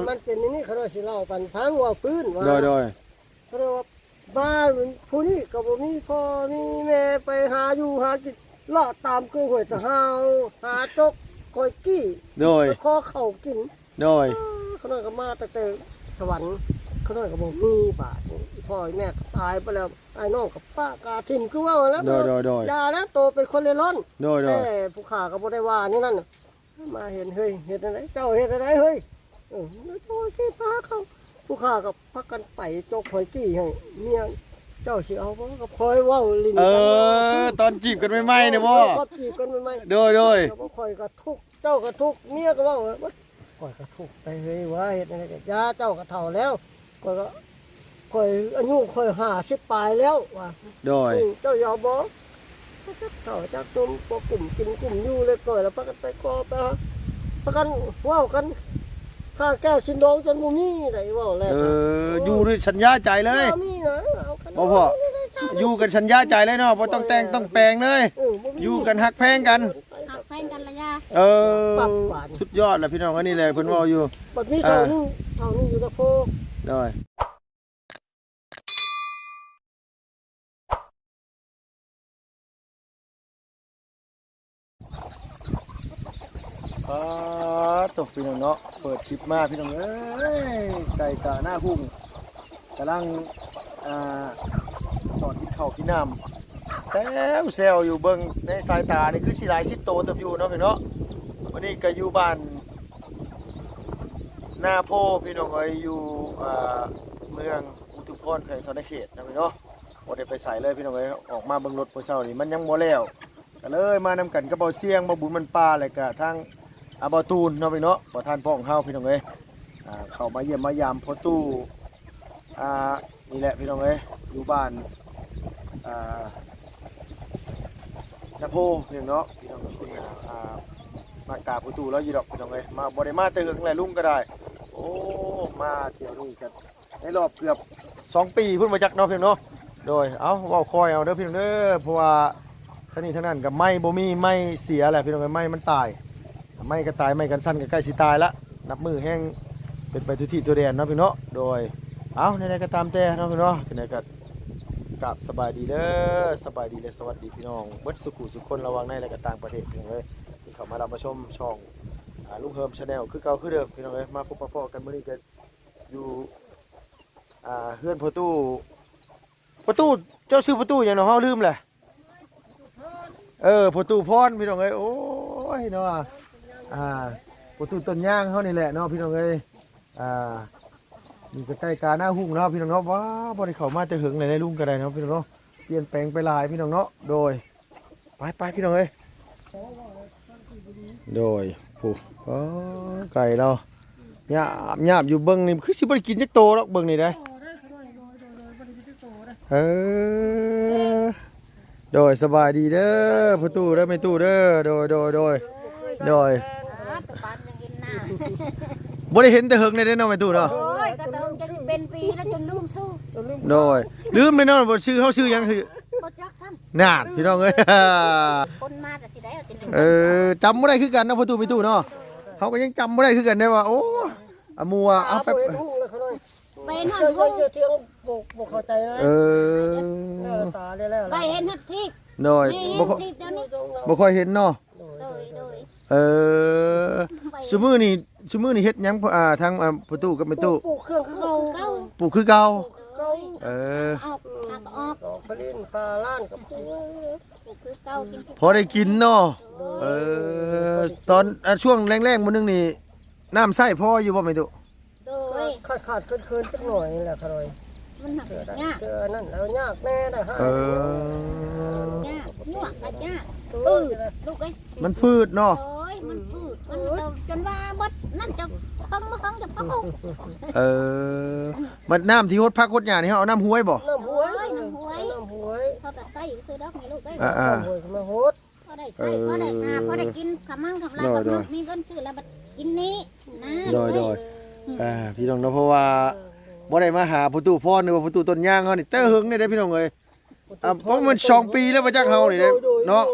มันเป็นนี่เขาเราสิเล่าปันพังว่าพื้นว่าโดยเขาเรียกว่าบ้านผู้นี้ก็บ่มีพ่อมีแม่ไปหาอยู่หากินเลาะตามเครื่องห้วยตะหาวหาจกคอยกี้โดยขอเข้ากินโดยเขาน้อยก็มาตั้งแต่สวรรค์เขาน้อยก็บ่มีบาทพ่อแม่ตายไปแล้วไอ้น้องกับป้ากาทิมคือว่าแล้วโดยอย่านะโตเป็นคนเร่ร่อนโดยแต่ผู้ข้าก็บ่ได้ว่านี่นั่นมาเห็นเฮ้ยเฮ็ดอะไรเจ้าเฮ็ดอะไรเฮ้ยแล้วโตที่ตาเขาผู้ข้าก็พักกันไปจกหอยกี้ให้เมียเจ้าสิเอาบ่ก็คอยเว้าลิ้นตอนจีบกันใหม่ๆเนี่ยบ่ก็จีบกันใหม่โดยก็คอยก็ทุกเจ้าก็ทุกเมียก็เว้าคอยก็ทุกไปเฮ้ยว่าเฮ็ดอะไรก็ยาเจ้าก็เฒ่าแล้วคอยก็คอยอายุคอย50ปลายแล้วว่าโดยเจ้ายอมบ่เฒ่าจักตุ่มพอกลุ่มกินกลุ่มอยู่เลยก่อยแล้วพักกันไปกอไปพักกันเว้ากันข้าแก้วชินดองจนบ่มีได้เว้าแล้วอยู่ด้วยสัญญาใจเลยบ่มีนะเอากันบ่พ่ออยู่กันสัญญาใจเลยเนาะบ่ต้องแต่งต้องแปลงเลยอยู่กันฮักแพงกันหักแพงกันละยาสุดยอดแหละพี่น้องอันนี้แหละเพิ่นเว้าอยู่บัดนี้เท่านี้อยู่ตะโพได้ตกพี่น้องเนาะเปิดคลิปมาพี่น้องเอ้ยไก่กะหน้าพุ่งกำลังสอนกินข้าวกินน้ำแซวอยู่เบิ่งในสายตานี่คือสิหลาย10 โตเติบอยู่เนาะพี่เนาะวันนี้ก็อยู่บ้านหน้าโพพี่น้องเอ้ยอยู่เมืองอุทุมพรแขวงสะเขตนะพี่เนาะบ่ได้ไปใส่เลยพี่น้องเอ้ยออกมาเบิ่งรถมื้อเช้านี่มันยังบ่แล้วก็เลยมานำกันกับเบาเสียงบ่บุญมันป่าแล้วก็ทางบ่ตูนเนาะพี่เนาะบ่ท่านพ่อของเฮาพี่น้องเอ้ยเข้ามาเยี่ยมมายามพ่อตู้นี่แหละพี่น้องเอ้ยอยู่บ้านนาโพพี่น้องเนาะพี่น้องคุณมากราบพ่อตู้แล้วอยู่ดอกพี่น้องเอ้ยมาบ่ได้มาแต่เฮิงแลลุงก็ได้โอ้มาเที่ยวนี่กันในรอบเกือบ2 ปีพุ่นมาจักเนาะพี่น้องเนาะโดยเอ้าเว้าคอยเอาเด้อพี่น้องเด้อเพราะว่าท่านี้ท่านั้นก็ไม้บ่มีไม้เสียแหละพี่น้องเอ้ยไม้มันตายไม่ก็ตายไม่กันสั้นก็ใกล้สิตายละนับมือแห้งเป็นไปทุกที่ตัวแดนเนาะพี่เนาะโดยเอาในใดก็ตามแต่เนาะพี่เนาะในใดก็กราบสบายดีเด้อสบายดีและสวัสดีพี่น้องเบิดสุขุสุขคนระวังในและก็ต่างประเทศพี่น้องเอ้ยที่เข้ามารับมาชมช่องลุงเฮิมชาแนลคือเก่าคือเดิมพี่น้องเอ้ยมาพบปะพอกันมื้อนี้ก็อยู่เฮือนประตูเจ้าชื่อประตูหยังเนาะเฮาลืมแหละประตูพรพี่น้องเอ้ยโอ้ยเนาะประตูต้นย่างเขานี่แหละเนาะพี่น้องเอ้ยมีใกล้กาหน้าหุ่งเนาะพี่น้องเนาะว้าบริเขามาจะหึงเลยในลุงก็ได้เนาะพี่น้องเนาะเปลี่ยนแปลงไปหลายพี่น้องเนาะโดยไปพี่น้องเอ้ยโดยผู้ไก่เราหยาบอยู่เบิ้งนี่คือสิบริกินจักโตหรอกเบิ้งนี่ได้โดยสบายดีเด้อประตูเด้อไม่ตู้เด้อโดยบ่ได้เห็นแต่เฮิงในเด้อเนาะแม่ตู้เนาะโอ้ยก็ต้องจะเป็นปีแล้วจนลืมสู้โดยลืมเลยเนาะบ่ชื่อเฮาชื่อหยังคือบ่จักซ้ำน่าพี่น้องเอ้ยคนมาก็สิได้เอาจนจำบ่ได้คือกันเนาะประตูไม่ตู้เนาะเฮาก็ยังจำบ่ได้คือกันได้ว่าโอ้มัวเอาไปไปนอนพุ่งเที่ยงบ่เข้าใจเลยตาได้แล้วไปเห็นทัดทิพย์โดยบ่ค่อยเห็นเนาะซุมื้อนี่เฮ็ดหยังทางประตูกับแม่ตู้ปลูกเครื่องคือเก่าปลูกคือเก่าออกผลิตปลาล้านกับปลูกคือเก่ากินพอได้กินเนาะตอนช่วงแรงๆมื้อนึงนี่น้ำใช้พออยู่บ่แม่ตู้ขาดเคินสักหน่อยแหละครับมันหนักยากนั่นแล้วยากแน่นะฮะยากยั่วกันยากลูกเอ้ยมันฟืดเนาะมันฟืดมันจนว่าบดนั่นจะพังจะพังมันน้ำที่ฮดพักฮดหยานี่เอาน้ำห้วยบ่น้ำห้วยเขาแต่ใส่ซื้อดอกมีลูกเอ้ยน้ำห้วยมาฮดพอได้ใส่พอได้กินขมั่งกับไรมีเงินซื้อแล้วบัดกินนี้นะโดยพี่น้องเนาะเพราะว่าบ่ได้มาหาประตูพรหรือว่าประตูต้นย่างเฮานี่แต่หึงนี่ได้พี่น้องเอ้ยเพราะมัน2 ปีแล้วมาจักเฮานี่เด้เนาะ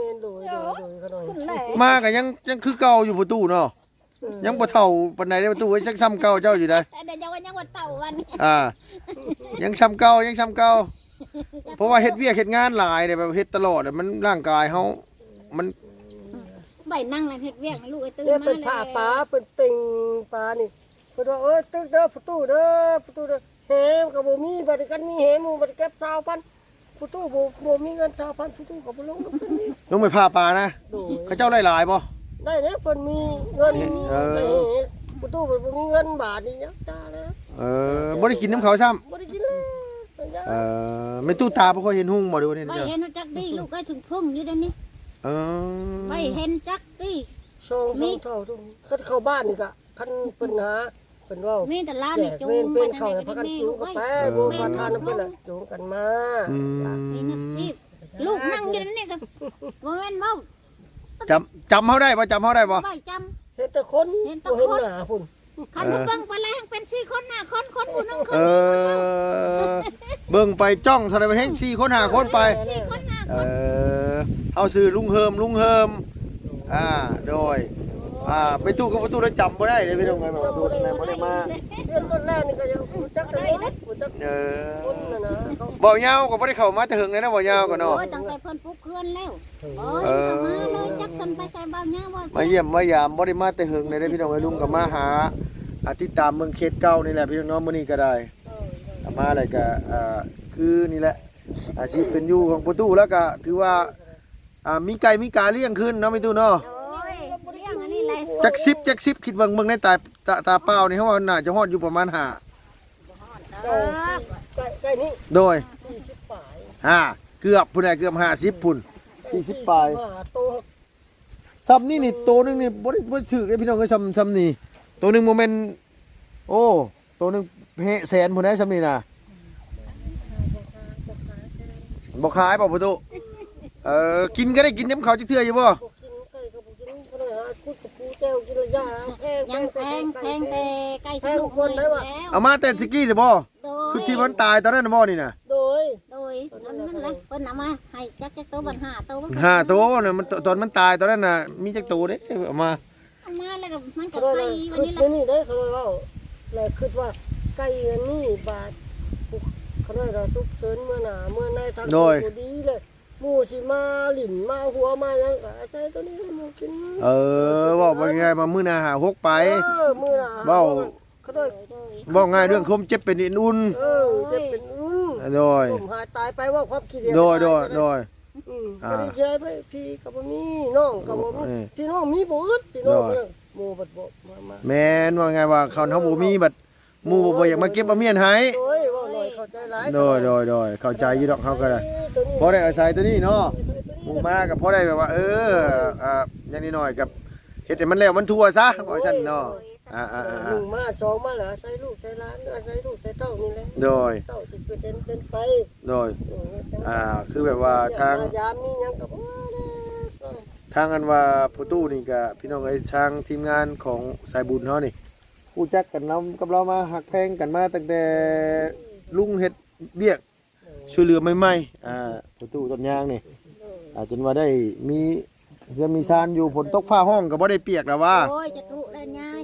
มาก็ยังคือเก่าอยู่ประตูเนาะ ยังบ่เท่าปานใดเด้ประตูไว้ซักซ้ำเก่าเจ้าอยู่ได้ เดี๋ยวจะว่ายังว่าเต่าวันนี้ ยังซ้ำเก่ายังซ้ำเก่าเพราะว่าเฮ็ดเวียกเฮ็ดงานหลายเนี่ยแบบเฮ็ดตลอดมันร่างกายเฮามัน ใบนั่งเลยเฮ็ดเวียกนะลูกไอ้ตื่น เนี่ย มา เป็นผ้าปลาเป็นปิงปลานี่เพิ่นว่าตึกเด้อประตูเด้อแหมก็บ่มีบัดกันมีแหหมู่บัดเก็บ20,000ประตูบ่มีเงิน20,000ประตูก็บ่ลง ลงไปพาปลานะ โดย เขาเจ้าหลายๆบ่ ได้เด้อเพิ่นมีเงิน เออ ใส่ประตูบ่มีเงินบาทนี่ยักจ้าแล้ว บ่ได้กินน้ำเขาซ้ำ บ่ได้กินเลย ไม่ตู้ตาบ่ค่อยเห็นหุ่งบ่ดูนี่ ใบ เด้อ เห็นจักดีลูกไอ้ถึงพุ่งอยู่เดี๋ยวนี้ เออ ใบเห็นจักดี ช่องเท่าทุกคันเข้าบ้านนี่ก็คันเพิ่นหาเพิ่นเว้า มีแต่ล้าน แจ นี่ ก จู เว้ ง น ไป เป็น ทาง เข้า ไหน ให้ ก็ พา ได้ กัน แม่ จู ลู ง ก ก็ ไว้ ไปบ่มาทานนำเพิ่นน่ะจูงกันมา อืม ไอ้นักที่ลูกนั่งอยู่นี่ก็บ่แม่นเว้า จำเฮาได้บ่จำเฮาได้บ่ ใบจ เห็นแต่คน เห็นแต่ บ่เห็น คน หน้าพุ่น ำคันเบิ่งไปแล้วเป็น4คน5คนคนผู้นึงค เอน อเบิ่งไปจ้องเท่าใดบ่แฮง4คน5คนไป 4คน5 เอ คน เฮาซื้อลุงเฮิมโดยไปตู้กับประตูแล้วจำบ่ได้เลยพี่น้องไงแบบประตูไหนบ่ได้มา เดือนคนแรกนี่ก็ยังรู้จักกันเลยรู้จัก เอ คนน่ะนะเขา บ่ยาวก็บ่ได้เข้ามาแต่หึงเลยนะบ่ยาวก็เนาะ โอ้ยตั้งแต่เพิ่นปลุกเพื่อนแล้วโอ้ยมาเลยจักเพิ่นไปใส่เบาหญ้าบ่ มาเยี่ยมมายามบ่ได้มาแต่หึงเลยเด้อพี่น้องไอ้ลุงก็มาหาติดตามเมืองเขตเก่านี่แหละพี่น้องเนาะมื้อนี้ก็ได้มาอะไรก็คือนี่แหละอาชีพเป็นอยู่ของประตูแล้วก็ถือว่ามีไก่มีกาเลี้ยงขึ้นเนาะพี่ตู้เนาะ โอ้ยเลี้ยงอันนี้เลย จัก10คิดเบิ่งในตาเปล่านี่เฮาว่าน่าจะฮอดอยู่ประมาณ5 ใกล้นี่ โดย 40ปลาย เกือบพุ่นน่ะเกือบ50พุ่น40ปลาย โต ซ้ำนี่ตัวหนึงนี่บ่ได้ถึกเลยพี่น้องเอ้ยซ้ำนี่ตัวหนึงโมเมนต์โอ้ตัวหนึงแสนพุ่นได้ซ้ำนี่น่ะบ่ขายบ่ประตูกินก็ได้กินน้ำเขาจักเทื่ออยู่บ่ บ่กินไก่ก็บ่กินก็ได้หาคุดกับปูแก้วกินละยาแพง ยังแพงแต่ใกล้สิลูกแล้ว เอามาแต่ตะกี้เด้อบ่ โด ชุด ย ที่มันตายตอนนั้นน่ะบ่นี่น่ะ โดย นั่นแหละเพิ่นเอามาให้จักตัวบัน5ตัว 5ตัวน่ะมันตอนมันตายตอนนั้นน่ะมีจักตัวเด้เอามา เอามาแล้วก็มันก็ ก็ ใส่ ได้ วัน คือ นี้ นี่ได้เขาเว้าแล้วคิดว่าไก่อันนี้บาทเขาได้เราสุกเสริญเมื่อหน้าเมื่อในทางดีเลยหมูสิมาหลินมาหัวมายังก็ใช้ตัวนี้หมูกิน ว่าบ่ง่ายมามื้อหน้าหาหกไป มื้อหน้า เว้า เขาได้ บ่ง่ายเรื่องคมเจ็บเป็นอุ่น จะเป็นโดย ผมหาตายไปว่าความคิดเห็น โดย ก็ได้ใช้ไปพี่กับบ่มีน้องกับบ่มีพี่น้องมีบ่อึดพี่น้องหมู่บัดบ่มา แม่นว่าไงว่าเขาเฮาบ่มีบัดหมู่บ่อยากมาเก็บเอาเมียนให้ โอ้ยว่าหน่อยเข้าใจหลาย โดยเข้าใจอยู่ดอกเฮาก็ได้พอได้อาศัยตัวนี้เนาะหมู่มาก็พอได้แบบว่าอย่างนี้หน่อยกับเฮ็ดให้มันแล้วมันทั่วซะว่าซั่นเนาะหนึ่งมาสองมาเหรอใส่ลูกใส่หลานใส่ลูกใส่เต้านี่แหละ โดย เต้าสิเป็นไป คือแบบว่าทาง ยามนี้ยังกับ ทางอันว่าผู้ตู้นี่ก็พี่น้องไอ้ทางทีมงานของสายบุญเฮานี่รู้จักกันเรากับเรามาหักแพงกันมาตั้งแต่ลุงเฮ็ดเบี้ยช่วยเหลือใหม่ๆผู้ตู้ต้นยางนี่จนว่าได้มีเพื่อนมีซานอยู่ฝนตกฟ้าห้องก็บ่ได้เปียกแล้วว่า โอ้ยจะทุเลยยาย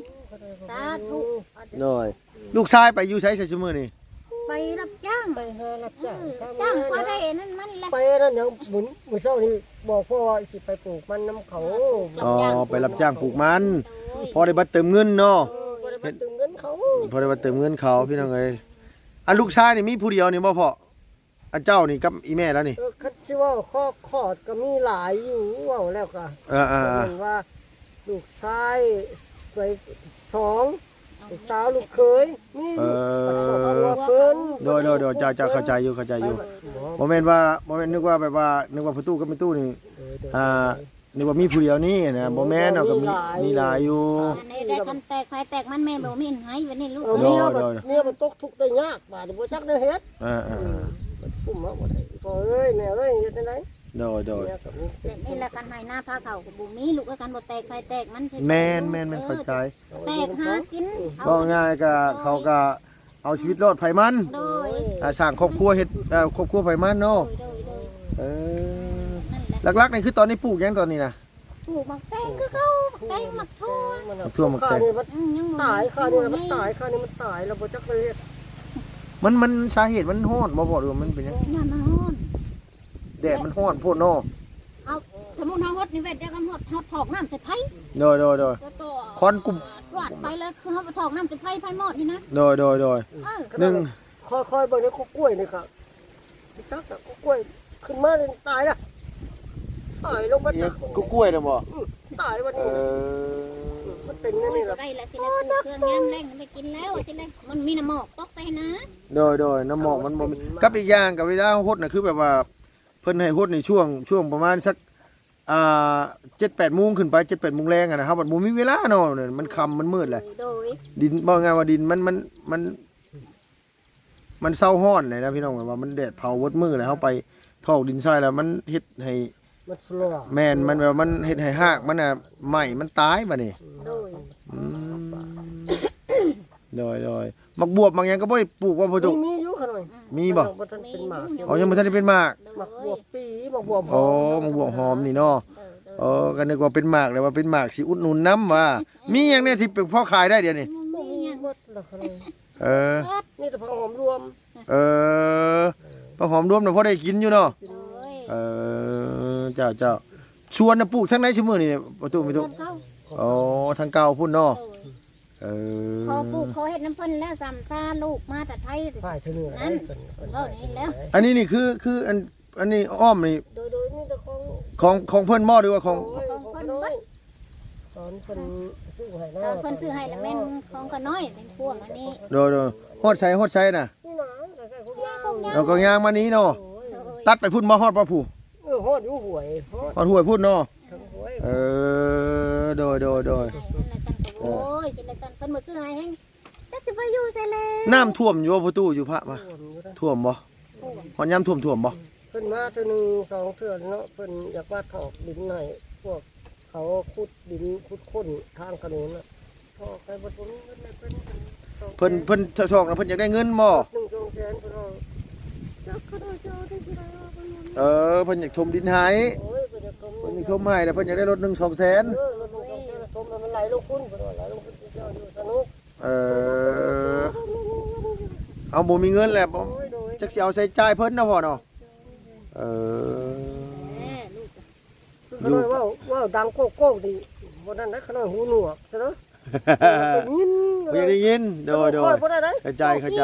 สาธุ โดยลูกชายไปอยู่ไสใส่ซุมื้อนี่ ไปรับจ้าง ไปหารับจ้าง จ้างพอได้นั่นมันแหละ ไปนั่นเดี๋ยวหมุนมื้อเช้านี่บอกพ่อว่าสิไปปลูกมันน้ำเขา ไปรับจ้างปลูกมันพอได้บัดเติมเงินเนาะ บ่ได้ไปตึงเงินเขา พอได้บัดเติมเงินเขาพี่น้องเอ้ยอันลูกชายนี่มีผู้เดียวนี่บ่พ่ออันเจ้านี่กับอีแม่แล้วนี่ คัดสิว่าข้อขอดก็มีหลายอยู่เว้าแล้วก็ เออ ว่าลูกชายสวย2ลูกสาวลูกเคยมีเพิ่น โดยเจ้าเข้าใจอยู่บ่แม่นนึกว่าแบบว่านึกว่าประตูกับประตูนี่นึกว่ามีผู้เดียวนี่นะบ่แม่นเอาก็มีหลายอยู่ อันนี้ได้คันแตกไฟแตกมันแม่บ่มีให้วันนี้ลูก เมียมันตกทุกข์ได้ยากบาดบ่จักได้เฮ็ด ปุ้มมาบ่ได้พ่อเอ้ยแม่เอ้ยเฮ็ดจังได๋ โดย นี่แหละกันให้หน้าพาเขากับบ่มีลูกกันบ่แตกไฟแตกมัน แม่นเข้าใจ แตกหากิน ก็ง่ายก็เขาก็เอาชีวิตรอดไผมัน โดย สร้างครอบครัวเฮ็ดครอบครัวไผมันเนาะ โดย หลักๆนี่คือตอนนี้ปลูกหยังตอนนี้นะ ปลูกหมักแตงคือเขาหมักแตงหมักทั่ว ทั่วหมักแตง ข้านี่มัน ยังบ่ ตายข้านี่มันตายข้านี่มันตายแล้วบ่จักเลยเฮ็ด มันสาเหตุมันฮ้อนบ่บ่หรือว่ามันเป็นหยัง นั่นมันฮ้อน แดดมันฮ้อนโพดเนาะ เอาสมมุติเฮาฮดนี่เวทเดียวกันฮดเฮาถอกน้ำใส่ไผ โดย ก็ต่ คอนกลุ่ม วาดไปเลยคือเฮาไปถอกน้ำใส่ไผหมดนี่นะ โดย เออ หนึ่ง ค่อยๆเบิ่งในกล้วยนี่ครับจักแต่กล้วยขึ้นมาเลยตายละตายลงมา เนี่ จาย ก กล้วยน่ะบ่ ตายวัน เอ นี้ อ มันเป็นอย่างนี้ล่ะ ได้ละสิแล้วเครื่องยามแรงไปกินแล้วสิแล้วมันมีน้ำหมอกตกใส่นะ โดยน้ำหมอกมันบ่มีกับอีกอย่างกับเวลาฮดน่ะคือแบบว่าเพิ่นให้ฮดในช่วงประมาณสัก7-8 โมงขึ้นไป7-8 โมงแรงอะนะครับบ่มีเวลาเนาะเนี่ยมันค่ำมันมืดแหละ โดย ดินบอกไงว่าดินมันเศร้าห้อนเลยนะพี่น้องว่ามันแดดเผาวัดมือแล้วเขาไปทอกดินทรายแล้วมันเฮ็ดให้ มันสลอ แมนมันแบบมันเฮ็ดให้หากมันน่ะไหม้มันตายบ่นี่ โดย อืมโดยมักบวบบางอย่างก็บ่ได้ปลูกว่าพ่อตุ มีอยู่ขนาด มีบ่ มันทันเป็นหมาก อ๋อยังบ่ทันได้เป็นหมาก หมากบวบปีหมากบวบห โอ้ อม มักบวบหอมนี่เนาะ เออ ก็นึกว่าเป็นหมากเลยว่าเป็นหมากสิอุดหนุนน้ำว่ามีหยังเนี่ยที่เป็นพ่อขายได้เดี๋ยวนี้ บ่มีหมดแล้วขนาด เออ นี่แต่ผักหอมรวม เออผักหอมรวมน่ะพอได้กินอยู่เนาะ โดย เจ้าชวนนะปลูกทั้งในชั่วโมงนี่ประตูไม่ถูก เขา อ๋อทางเก่าพุ่นเนาะ โดย เออ พอปลูกเขาเฮ็ดน้ำเพิ่นแล้วซ้ำซ่าลูกมาแต่ไทย ฝ่ายเธอเหนือ นั่นก็นี่แล้ว อันนี้นี่คืออันนี้อ้อมนี่ โดยนี่แต่ของ ของเพิ่นบ่หรือว่าของ โอ้ยของเพิ่นน้อยตอนเพิ่นซื้อให้ ตอนเพิ่นซื้อให้แล้วแม่นของก็น้อยเป็นพวงอันนี้ โดยฮอดใช้น่ะ นี่นะใกล้ๆคุณยาว เราก็ย่างมานี้เนาะ โอ้ย โดย ตัดไปพุ่นบ่ฮอดบ่ผู้ ฮอดอยู่หวยฮอด ฮอดห้วยพุ่นเนาะ ทั้งหวย เออโดย นั่นแหละกันก็โอ้ยสิแล้วกันเพิ่นบ่ซื้อให้แฮงแต่สิไปอยู่ใส่แล้ว น้ำท่วมอยู่บ่ประตูอยู่พระมาท่วมบ่ฮอดยามท่วมท่วมบ่ เพิ่นมาเทื่อนึง2เทื่อเนาะเพิ่นอยากว่าถอกดินให้พวกเขาขุดดินขุดค้นทางถนนน่ะถอกไปบ่ตรงนี้เพิ่น เพิ่นทอกนะเพิ่นอยากได้เงินบ่ 1-2แสนเพิ่นเอาจักเขาได้เจ้าได้สิได้เอาไปอยู่ เพิ่นอยากถมดินให้ โอ้ยเพิ่นจะกรม เพิ่นอยากถมให้แล้วเพิ่นอยากได้รถ1-2 แสน รถลง2แสนสมแล้วมันไหลลงคุณเพิ่นว่าไหลลงคุณเจ้าอยู่สนุก เอาบ่มีเงินแหละบ่ โอ้ยโดย จักสิเอาใส่จ่ายเพิ่นเนาะพ่อเนาะเออ แม่ลูก ขน้อยว่าดังโก้โก้ดิบ่นั้นได้ขน้อยหูหนวกซะเนาะได้ยิน บ่ได้ยินโดย ค่อยบ่ได้เด้ เข้าใจ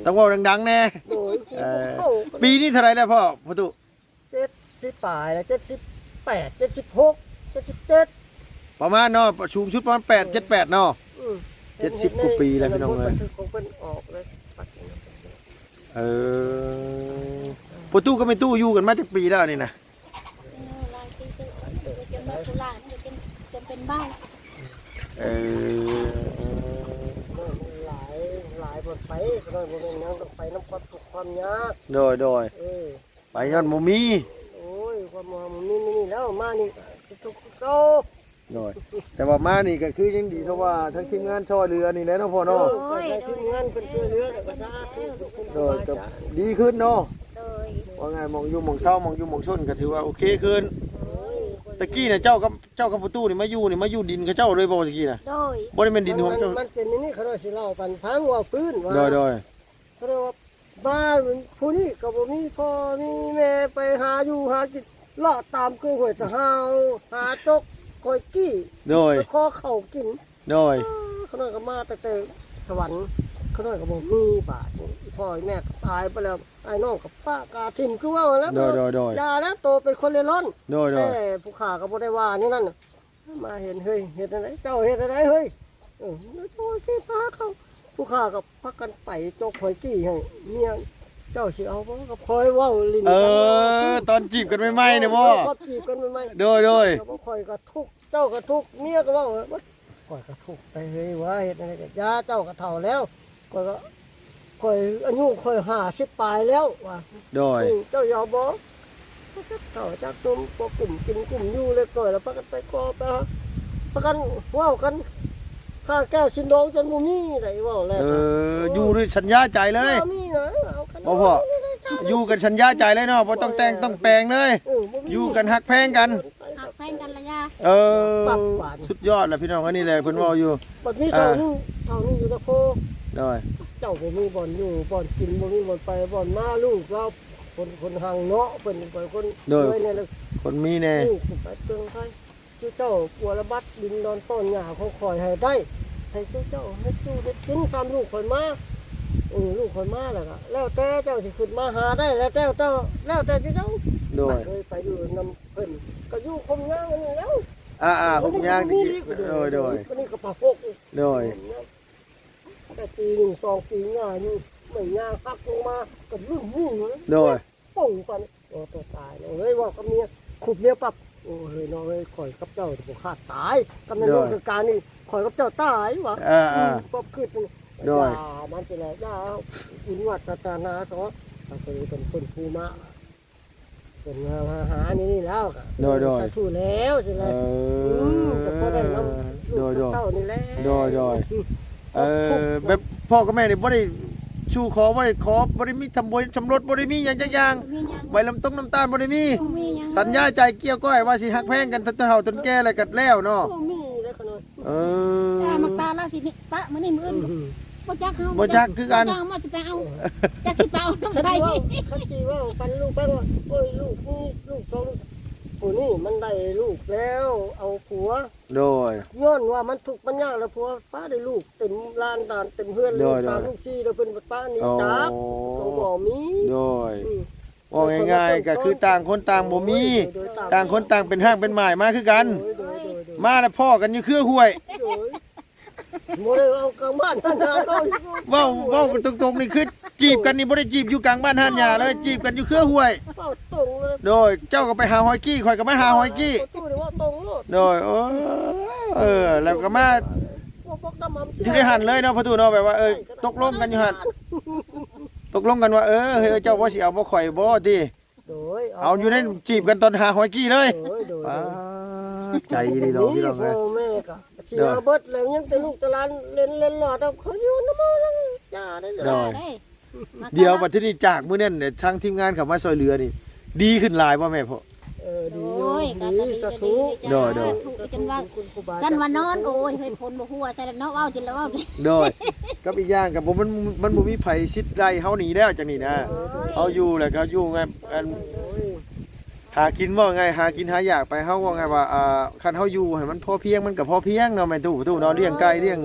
ต้องเว้าดังๆแน่ โดย ปีนี้เท่าไหร่แล้วพ่อพ่อตุ 70ปลายแล้ว78 76 77 ประมาณเนาะสูงชุดประมาณ8 78เนาะ 70กว่าปีแล้วพี่น้องเอ้ย ของเพิ่นออกเลยปัด เออพ่อตุก็ไม่ตู้อยู่กันมาจักปีแล้วนี่นะ ลายที่จนมาตุลาจนเป็นบ้าน เออ หลายบ่ไปขน้อยบ่แม่นหยังต้องไปนำความทุกข์ความยาก โดย ไปย้อนบ่มี โอ้ยความว่ามันนี่แล้วมานี่ทุกเก่า โดยแต่ว่ามานี่ก็คือยังดีเพราะว่าทั้งทีมงานซอยเรือนี่แหละเนาะพ่อเนาะ ทีมงานเป็นช่วยเหลือแต่ก็สาธุคุณ โดยก็ดีขึ้นเนาะ โดย ว่าไงมองอยู่มองเศร้ามองอยู่มองชนก็ถือว่าโอเคขึ้นตะกี้น่ะเจ้ากับประตูนี่มาอยู่ดินกับเจ้าเลยบ่ตะกี้น่ะ โดย บ่ได้เป็นดินของเจ้า มันเป็นนี่เขาสิเล่าปันพังว่าปืนว่า โดย เขาเรียกว่าบ้านผู้นี้ก็บ่มีพ่อมีแม่ไปหาอยู่หากินเลาะตามคือห้วยตะหาวหาจกคอยกี้ โดย ขอเข้ากิน โดย เขาน้อยก็มาตั้งแต่สวรรค์เขาน้อยก็บ่มีบาทพ่อแม่ตายไปแล้วไอ้น้องกับป้ากาทิมคือว่าแล้ว โดย อย่าแล้วโตเป็นคนเร่ร่อน โดย แต่ผู้ขาก็บ่ได้ว่านี่นั่นน่ะมาเห็นเฮ้ยเฮ็ดอะไรเจ้าเฮ็ดอะไรเฮ้ยแล้วโทษที่พาเขาผู้ขาก็พักกันไปจกหอยกี้ให้เมียเจ้าสิเอาบ่ก็คอยเว้าลิ้น ตอนจีบกันใหม่ๆเนี่ยบ่ ก็จีบกันใหม่ โดย ๆบ่คอยก็ทุกข์เจ้าก็ทุกข์เมียก็เว้าว่าคอยก็ทุกข์ไปเฮ้ยว่าเฮ็ดอะไรก็ยาเจ้าก็เฒ่าแล้วคอยก็คอยอายุคอย50ปลายแล้วว่า โดย เจ้ายอมบ่เฒ่าจักตุ่มบ่กลุ่มกินกลุ่มอยู่เลยก่อยแล้วพากันไปก่อไปหาพากันเว้ากันข้าแก้วชินดองจนบ่มีได้เว้าแล้ว อยู่ด้วยสัญญาใจเลย บ่มีนะเอากัน บ่พ่ออยู่กันสัญญาใจเลยเนาะบ่ต้องแต่งต้องแปลงเลย อยู่กันฮักแพงกัน ไป งกันระยะ ปรับหวาน สุดยอดแหละพี่น้องอันนี้แหละเพิ่นเว้าอยู่ บัดนี้เท่านี้อยู่ตะโพ ได้ เจ้าบ่มีบ่อนอยู่บ่อนกินบ่มีบ่อนไปบ่อนมาลูกเราคนห่างเนาะเพิ่นเป็นคนด้วยเนี่ยเลย คนมีแน่ ลูกไปเตือนใครเจ้าปัวระบัดดินนอนต้นหญ้าของข่อยให้ได้ให้เจ้าให้สู้ได้กินตามลูกข่อยมาลูกข่อยมาแล้วแต่เจ้าสิขึ้นมาหาได้แล้วแต่เจ้าแล้วแต่เจ้า โดย เคยไปอยู่นำเพิ่นก็อยู่คมย่างนี่แล้ว ผมย่างดิโดย วันนี้ก็ปะพก โดย แต่ปีหนึ่งสองปีง่ายอยู่ไม่ง่ายพักลงมากับรุ่นนี่เลย โดย ป่งกันโอ้ตัวตายเลยว่ากับเมียขุบเมียปรับโอ้เฮ้ยน้องเอ้ยข่อยกับเจ้าถูกฆ่าตายกำนันโดนการนี่ข่อยกับเจ้าตายวะปอบขึ้นมันจะแล้วได้อินวัดศาสนาสองถ้าเคยเป็นคนภูมาเป็นหานี่แล้วสาธุแล้วสิเลยจะพอได้น้ำลูกเต้านี่แหละ แบบพ่อกับแม่นี่บ่ได้ชูขอบ่ได้ขอบ่ได้มีทำบุญสำรสบ่ได้มีหยังจักอย่างใบลำต้งน้ำตาลบ่ได้มีสัญญาใจเกี่ยวก้อยว่าสิฮักแพงกันจนเฒ่าจนแก่แล้วก็แล้วเนาะ มีแล้วขนาด จ้ามักตาแล้วสินี่ปะมื้อนี้มื้ออื่นบ่จักเฮา บ่จักคือกัน จ้ามาสิไปเอาจักสิไปเอาน้ำ คัน ไผ ที่ว่าปันลูกแป้งว่าโอ้ยลูกนี่ลูกสองลูกผู้นี่มันได้ลูกแล้วเอาผัว โดย ย้อนว่ามันถูกมันยากแล้วผัวป้าได้ลูกเต็มลานด่านเต็มเฮือนลูกสามลูกสี่แล้วเป็นป้านี่จักเขาบอกมี โดยว่าง่ายๆก็คือต่างคนต่างบ่มีต่างคนต่างเป็นห้างเป็นหมายมาคือกันมาแล้วพ่อกันอยู่เครือห้วย โมเลยเอากลางบ้านท่านนาเขา เว้ากันตรงๆนี่คือจีบกันนี่บ่ได้จีบอยู่กลางบ้านห้านหญ้าเลยจีบกันอยู่เครือห้วย เป้าตรงเลย โดยเจ้าก็ไปหาหอยกี้ข่อยก็มาหาหอยกี้ ตู้นี่ว่าตรงโลด โดยแล้วก็มา พวกดำมัน อยู่ในหันเลยเนาะพ่อตู่เนาะแบบว่าตกลงกันอยู่หันตกลงกันว่าเฮ้ยเจ้าว่าสิเอาบ่ข่อยบ่ติ โดย เอาอยู่ในจีบกันตอนหาหอยกี้เลย โดย ใจดีดอกพี่น้องเอ้ย พ่อแม่ก็เสียเบิดแล้วยังแต่ลูกแต่หลานเล่นหลอดเขาอยู่น้ำมันจ้าได้ โดยเดี๋ยวบัดนี้จากมื้อนั้นเนี่ยทางทีมงานเข้ามาช่วยเหลือนี่ดีขึ้นหลายบ่แม่พ่อ ดี โอ้ยก็ ดี ดี สา ก็ ธุ ดีจนว่าจันว่านอนโอ้ยเฮ้ยพลบ่ฮู้ว่าใส่แล้วเนาะเว้าจิแล้วเว้าดิ โดยกับอีกอย่างกับมันบ่มีไผชิดได้เฮาหนีแล้วจังนี้นะเฮาอยู่แล้วก็อยู่ไงหากินว่าไงหากินหาอยากไปเฮาว่าไงว่าคันเฮาอยู่ให้มันพอเพียงมันก็พอเพียงเนาะแม่ตู้เนาะเลี้ยงไก่เลี้ยง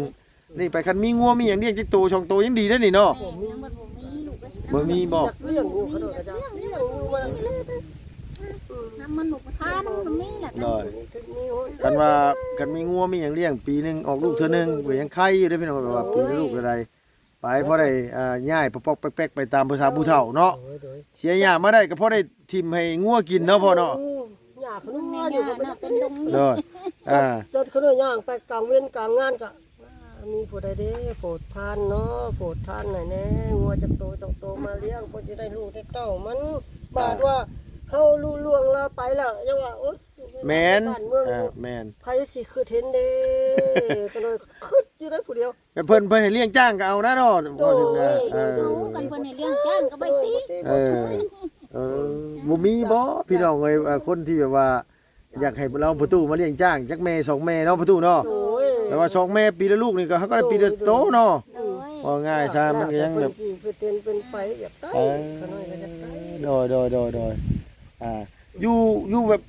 นี่ไปคันมีงัวมีหยังเลี้ยงจักโตช่องโตยังดีเด้อนี่เนาะ ยังบ่มีลูกเอ้ย บ่มีบ่ เรื่องงูเขาโดนจ้าเรื่องงูมัน น้ำมันหนุกทานมันมีแหละ น้อยกันว่ากันมีงัวมีหยังเลี้ยงปีนึงออกลูกเทื่อนึงก็ยังไข่อยู่เด้อพี่น้องแบบว่าปีละลูกละใดไปพอได้ย้ายปอกๆแป๊กๆไปตามภาษาผู้เฒ่าเนาะเสียหญ้ามาได้ก็พอได้ทิ่มให้งัวกินเนาะพ่อเนาะ หญ้าขนมอยู่กับเป็นดง เด้อ จดขนมย่างไปกลางเว้นกลางงานก็มีผู้ใดเด้โปรดทานเนาะโปรดทานหน่อยแน่งัวจักโตมาเลี้ยงเพิ่นสิได้ลูกได้เต้ามันบาดว่าเฮารู้ล่วงแล้วไปแล้วยังว่าโอ๊ย แม่นแม่น ไผสิคือเห็นเด้ก็เลยคึดอยู่ได้ผู้เดียว เพิ่นให้เลี้ยงจ้างก็เอานะเนาะพอถึงนะ ดูกันเพิ่นให้เลี้ยงจ้างก็ไปติ บ่มีบ่พี่น้องเอ้ยคนที่แบบว่าอยากให้เราประตูมาเลี้ยงจ้างจักแม่2แม่เนาะประตูเนาะแต่ว่า2แม่ปีละลูกนี่ก็เขาก็ได้ปีละโตเนาะว่าง่ายซะมันก็ยังแบบ เป็นไปแบบได้ขน้อยก็จะได้ โดยอยู่แบบ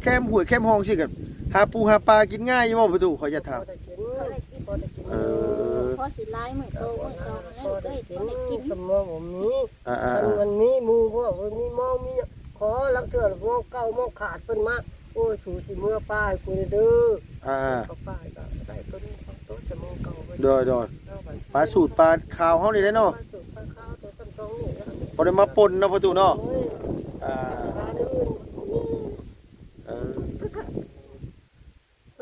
แคมห้วยแคมห้องสิกับหาปูหาปลากินง่ายอยู่บ่ประตูขอจะถาม พอสิลายมื้อโตมื้อสองแล้วเอ้ยบ่ได้กิน สมองผมนี้มันมีมูพวกมีมองมีขอลังเถื่อนมองเก่ามองขาดเพิ่นมาโอ้สูสิเมื่อป้ายคุยเด้อก็ป้ายก็ได้ต้นโตสมองเก่าโดยปลาสูตรปลาขาวเฮานี่ได้เนาะ ปลาขาวตัวต้นตรงนี่ บ่ได้มาป่นเนาะประตูเนาะ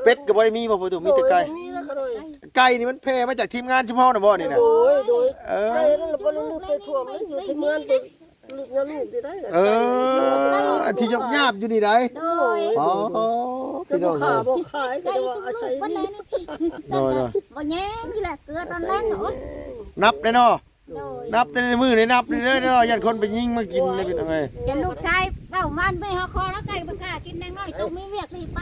เป็ดก็บ่ได้มีบ่ประตูมีแต่ไก่ไก่นี่มันแพร่มาจากทีมงานเฉพาะน่ะบ่นี่น่ะ โดยไก่นั่นบ่รู้ไปทั่วมันอยู่ที่เมืองตัวลูกนั่นลูกได้อันที่ยกยาบอยู่นี่ได้ โดย อ๋อพี่น้อง บ่ขายก็ว่าอาศัย บ่เลยนี่บ่แย้งนี่แหละเกลือตอนแรกเนาะ นับได้เนาะ โดย นับในมือนี่นับนี่เด้อเนาะยันคนไปยิงมากินเลยเป็นยังไง จะลูกชายเว้า ามันไม่หาคอแล้วไก่บ่กล้ากินแดงน้อยต้องมีเวียกรีบไป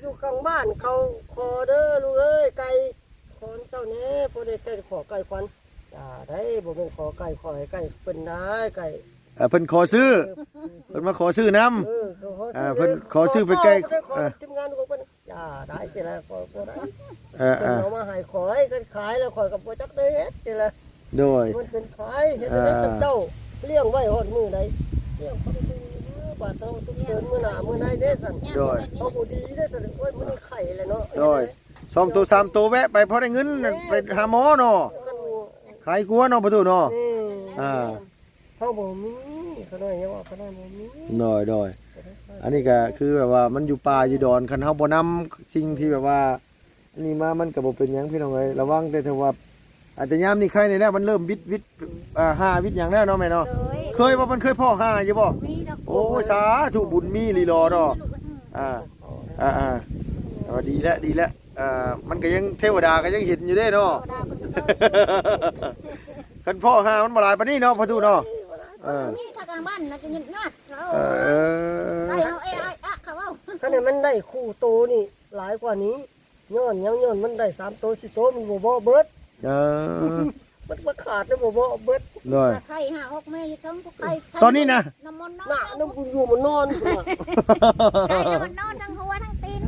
อยู่กลางบ้านเขาขอเด้อลูกเอ้ยไก่ขอนเจ้าแน่พอได้ไก่ขอไก่ควันอย่าได้บ่เป็นขอไก่ขอให้ไก่เป็นได้ไก่ เพิ่นขอซื้อเพิ่นมาขอซื้อน้ำเพิ่นขอซื้อไปไก่ทีมงานของเพิ่นอย่าได้สิละขอบ่ได้ เออ เอามาให้ขอให้กันขายแล้วขอยกับบ่จักได้เฮ็ดสิละ โดย มันเป็นขายเฮ็ดได้สักเจ้าเลี้ยงไว้ฮอดมื้อใดเลี้ยงคนดูบาดเฮาสุขเสริญมื้อหน้ามื้อใดเด้สั่น โดย เอาบ่ดีเด้สั่นโอ้ยมื้อนี้ไข่แล้วเนาะ โดย2ตัว3ตัวแวะไปพอได้เงินไปหาหมอเนาะขายกลัวเนาะประตูเนาะเฮาบ่มีเขาน้อยยังว่าเขาน้อยบ่มี โดยอันนี้ก็คือแบบว่ามันอยู่ป่าอยู่ดอนคันเฮาบ่นำสิ่งที่แบบว่าอันนี้มามันก็บ่เป็นหยังพี่น้องเอ้ยระวังแต่ถ้าว่าอาจจะยามนี่ใครนี่แหละมันเริ่มวิทห้าวิทหยังแล้วเนาะแม่เนาะเคยว่ามันเคยพ่อห้าอยู่บ่โอ้สาธุบุญมีลีลอเนาะดีแล้วมันก็ยังเทวดาก็ยังเห็นอยู่เด้เนาะคันพ่อห้ามันบ่หลายปานนี้เนาะพ่อทูเนาะนี่ถ้ากลางบ้านน่ะจะยึดงาดเขาไก่เอาเขาเอา คันมันได้คู่โตนี่หลายกว่านี้ย้อนมันได้3โต4โตมันบ่เบิดมันบ่ขาดแล้วบ่เบิด ไข่หา6แม่อยู่ทั้งพวกไข่ ตอนนี้นะ น้ำมันต์ น่ะน้ำอยู่มันนอนพุ่นน่ะ ไก่มันนอนทั้งหัวทั้งตีน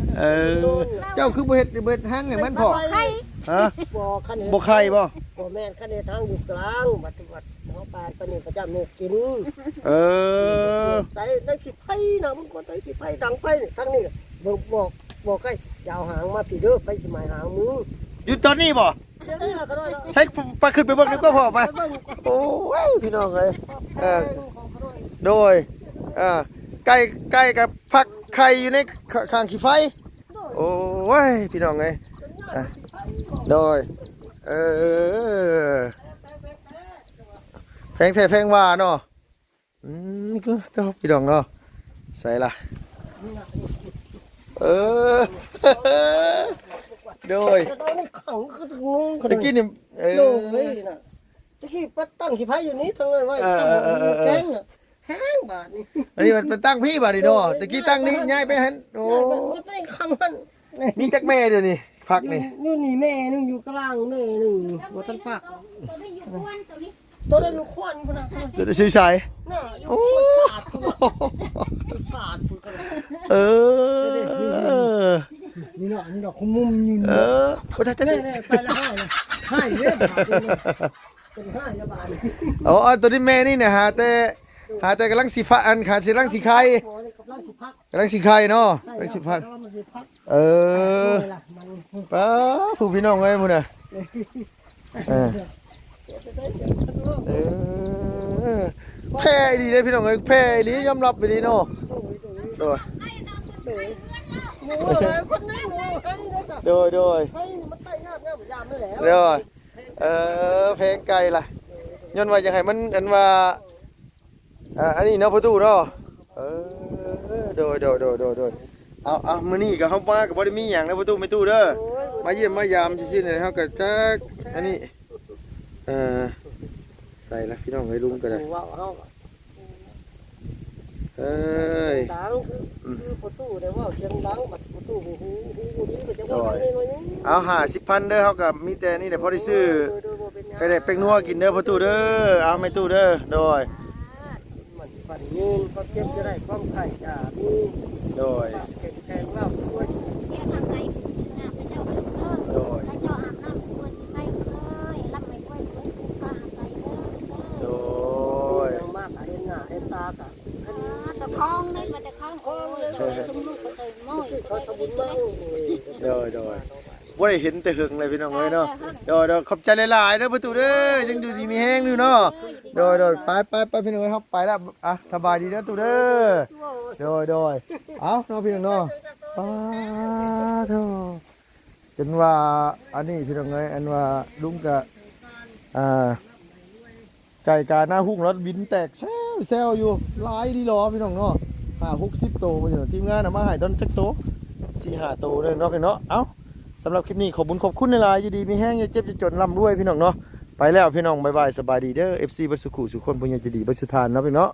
เจ้าคือบ่เฮ็ดห้างให้มันพอ ไข่ ฮะ บ่คัน บ่ไข่บ่ บ่แม่นคันทางอยู่กลางบัดเฮาปานปานนี้ประจำนี่กินได้ขี้ไผน่ะมันก็ได้ขี้ไผดังไผทางนี้บอกให้ยาวหางมาพี่เด้อไปสิหมายหางมึง อยู่ตอนนี้บ่ เดี๋ยวนี้ล่ะก็ได้แล้ว ใช้ไปขึ้นไปเบิ่งดีกว่าพ่อไปโอ้ยพี่น้องเอ้ยโดยไก่กับผักไข่อยู่ในข้างขี้ไฟโอ้ยพี่น้องเอ้ยโดยแพงแท้แพงว่าเนาะก็เจ้าพี่น้องเนาะใส่ละโดยตะกี้นี่ตะกี้ปัดตั้งขี้ไผอยู่นี้ทั้งนั้นไว้แข็งน่ะแห้งบาดนี่อันนี้มันตั้งพี่บาดนี่เนาะตะกี้ตั้งนี่ย้ายไปหันโอ้ มันเป็นคำมัน มีจักแม่เดี๋ยวนี้ผักนี่ นู่นนี่แม่นึงอยู่กลางแม่นึงบ่ทันปาก ตัวนี้อยู่ควนตัวนี้ ตัวนั้นอยู่ควันพุ่นน่ะ จะซื้อใส่ น่ะโอ้สาดพุ่นน่ะสาดพุ่นนี่เนาะคุมุมนี่บ่ทันจะได้ ไปละให้เด้เป็นให้ยาบาล อ๋อตัวนี้แม่นี่เนี่ยหาแต่กำลังสิฟ้าอันขาดสิกำลังสิไข่กำลังสิไข่เนาะกำลังสิพักป้าผู้พี่น้องเอ้ยพุ่นน่ะแพ้ดีเลยพี่น้องเอ้ยแพ้ดียอมรับไปดีเนาะโดยเพลงไกลล่ะย้อนว่าจะให้มันอันว่าอันนี้เนาะประตูเนาะโดยเอามื้อนี้ก็เฮามาก็บ่ได้มีหยังนะประตูไม่ตู้เด้อมาเยี่ยมมายามซื่อๆนี่เฮาก็จักอันนี้ใส่ละพี่น้องให้ลุงก็ได้ดังคือประตูได้ว่าเสียงดังบัดประตูหูดีก็จะว่าได้หน่อยนึงเอา50,000เด้อเฮาก็มีแต่นี่แหละพอได้ซื้อไปได้เป็กนัวกินเด้อประตูเด้อเอาไม่ตู้เด้อโดยมันปั่นยืนความเจ็บจะได้ความไข่จ้ามีโดยแข็งเล่าด้วย แค่ทำไงน้ำไปเจ้าโดยเจ้าอาบน้ำควรใส่เลยรับไม่ค่อยเลยป้าใส่เลยโดยมากเอ็นหน้าเอ็นตากะตะคองนี่มาตะคองโอ้ยสมลูกก็ใส่หม้อเขาสมุนมากโดยว่าได้เห็นแต่หึงเลยพี่น้องเลยเนาะโดยขอบใจหลายๆเด้อประตูเด้อยังดูดีมีแห้งอยู่เนาะโดยไปพี่น้องครับไปแล้วสบายดีเด้อตูเด้อโดยเอาเนาะพี่น้องเนาะป้าเถอะจนว่าอันนี้พี่น้องเลยอันว่าลุงกะไก่กาหน้าหุ้งรถบินแตกแซวอยู่หลายดีหรอพี่น้องเนาะ60 โตมาอยู่ทีมงานมาให้ตอนจักโต4-5 โตเลยเนาะพี่เนาะเอ้าสำหรับคลิปนี้ขอบคุณในไลน์อยู่ดีมีแห้งอย่าเจ็บอย่าจนร่ำรวยพี่น้องเนาะไปแล้วพี่น้องบ๊ายบายสบายดีเด้อ FC บัสสุขุสุคนปุญญาจะดีบัสสุธานเนาะพี่เนาะ